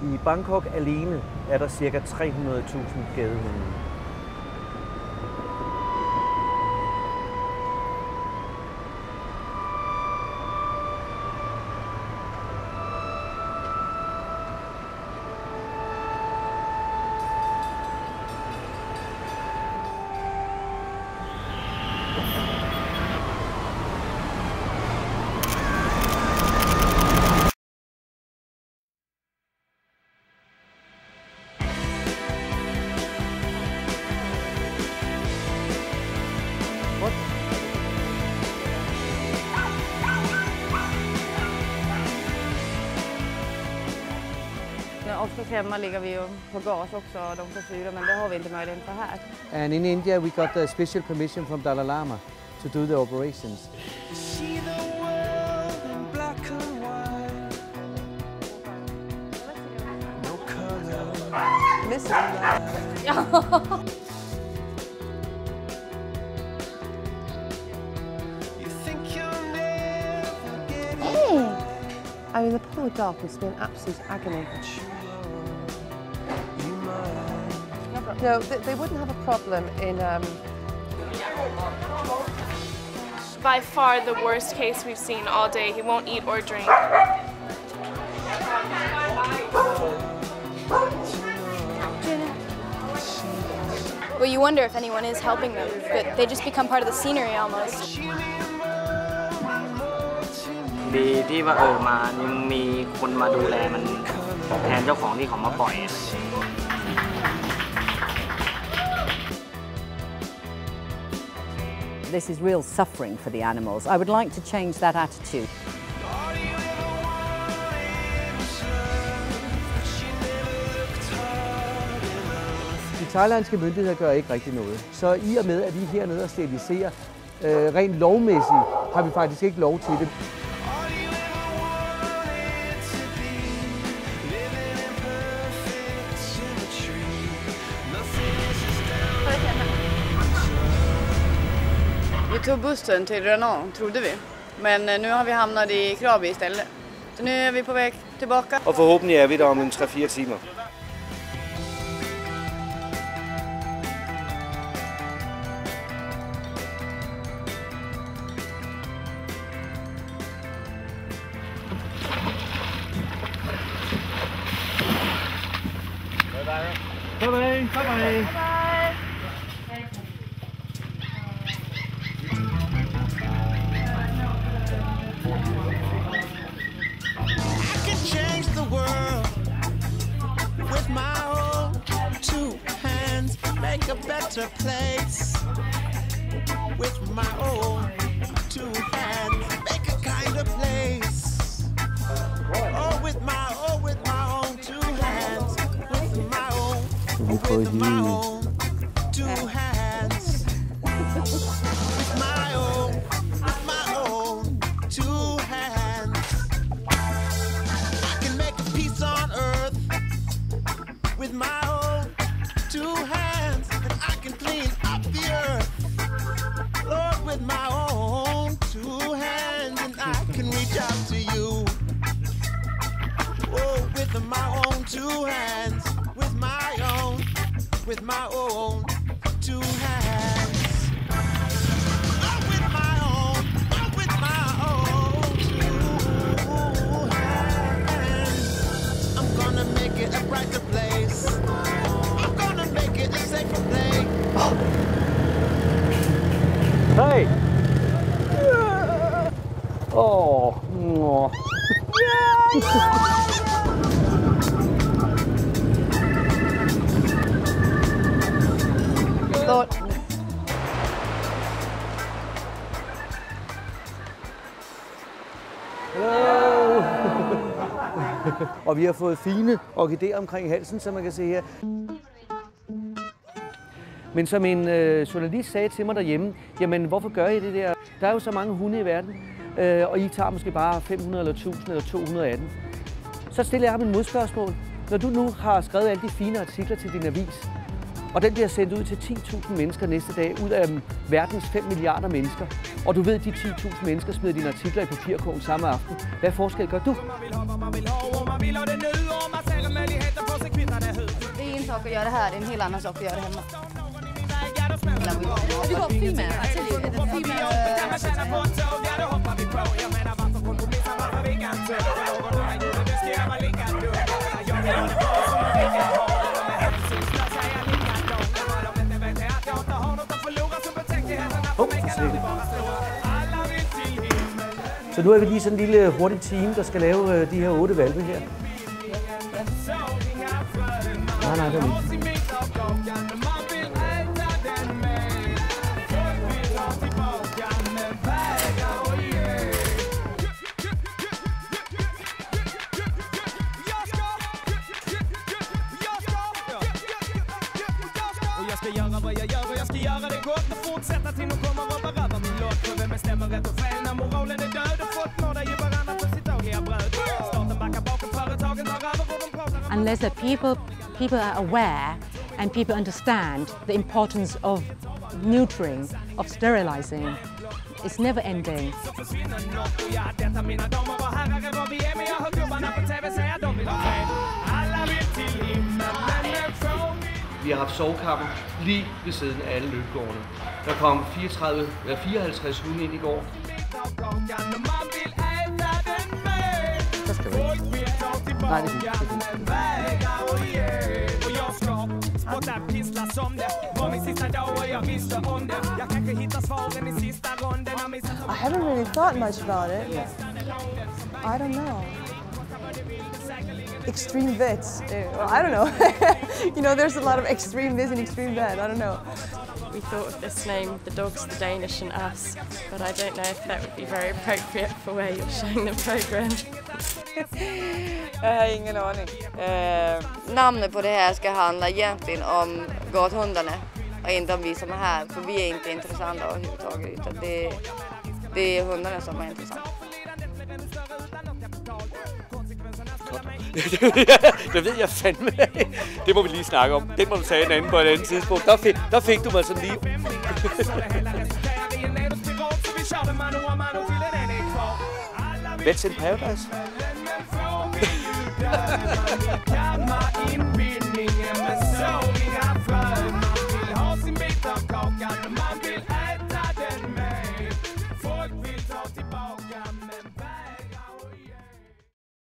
I Bangkok alene er der ca. 300.000 gadehunde. Oftast hemma ligger vi ju på gas också, de får syra, men det har vi inte möjlighet för här. And in India we got the special permission from Dalai Lama to do the operations. I mean, the poor dog has been absolute agony. No, they wouldn't have a problem in... By far the worst case we've seen all day. He won't eat or drink. Well, you wonder if anyone is helping them, but they just become part of the scenery almost. ดีที่ว่ามายังมีคนมาดูแลมันแทนเจ้าของที่เขามาปล่อย This is real suffering for the animals. I would like to change that attitude. De thailandske myndigheder gør ikke rigtig noget. Så i og med, at vi er hernede og steriliserer, rent lovmæssigt har vi faktisk ikke lov til det. Vi tog bussen till Renan, trodde vi. Men nu har vi hamnat i Krabi istället. Så nu är vi på väg tillbaka. Og forhåbentlig er vi der om en 3-4 timer. Bye bye. Bye bye. Make a better place with my own two hands. Make a kind of place. Oh, with my own two hands. With my own two hands. With my own two hands. I can make a peace on earth with my own two hands, and I can clean up the earth, Lord, with my own two hands, and I can reach out to you, oh, with my own two hands, with my own two hands, oh, with my own two hands, I'm gonna make it a brighter place. It's a safer place. Hey! Oh! Oh. Hello! Og vi har fået fine orkideer omkring halsen, som man kan se her. Men som en journalist sagde til mig derhjemme, jamen hvorfor gør I det der? Der er jo så mange hunde i verden, og I tager måske bare 500 eller 1000 eller 200 af dem. Så stiller jeg ham et modspørgsmål. Når du nu har skrevet alle de fine artikler til din avis, og den bliver sendt ud til 10.000 mennesker næste dag, ud af verdens 5 milliarder mennesker, og du ved, at de 10.000 mennesker smider dine artikler i papirkurven samme aften. Hvad forskel gør du? Det är en sak att göra här, det är en helt annan sak att göra det hemma. Have you got female? I tell you, the female... Så nu er vi lige sådan en lille hurtigt team, der skal lave de her 8 hvalpe her. Nej, det er ikke. Jag ska göra det gott och fortsätta till de kommer och beröva min lott. För vem bestämmer rätt och fel när moralen är död och folk nådar ju varandra på sitt dagliga bröd. Staten backar bakom, företagen tar över och de pratar... Unless the people are aware and people understand the importance of neutering, of sterilizing, it's never ending. Vi har haft sovekammer lige ved siden af alle løbegårdene. Der kom 54 hunde ind i går. Så skal vi ikke. Nej, det er I haven't really thought much about it. I don't know. Extreme vets. Well, I don't know. You know, there's a lot of extreme this and extreme that. I don't know. We thought of this name, The Dogs, The Danish and Us, but I don't know if that would be very appropriate for where you're showing the program. Jag har ingen aning. Namnet på det här ska handla egentligen om gathundarna och inte om vi som är här, för vi är inte intressanta överhuvudtaget, utan det är hundarna som är intressanta. Det ved jeg fandme. Det må vi lige snakke om. Det må du tage en anden på et andet tidspunkt. Der fik du mig sådan lige. Vets in Paradise.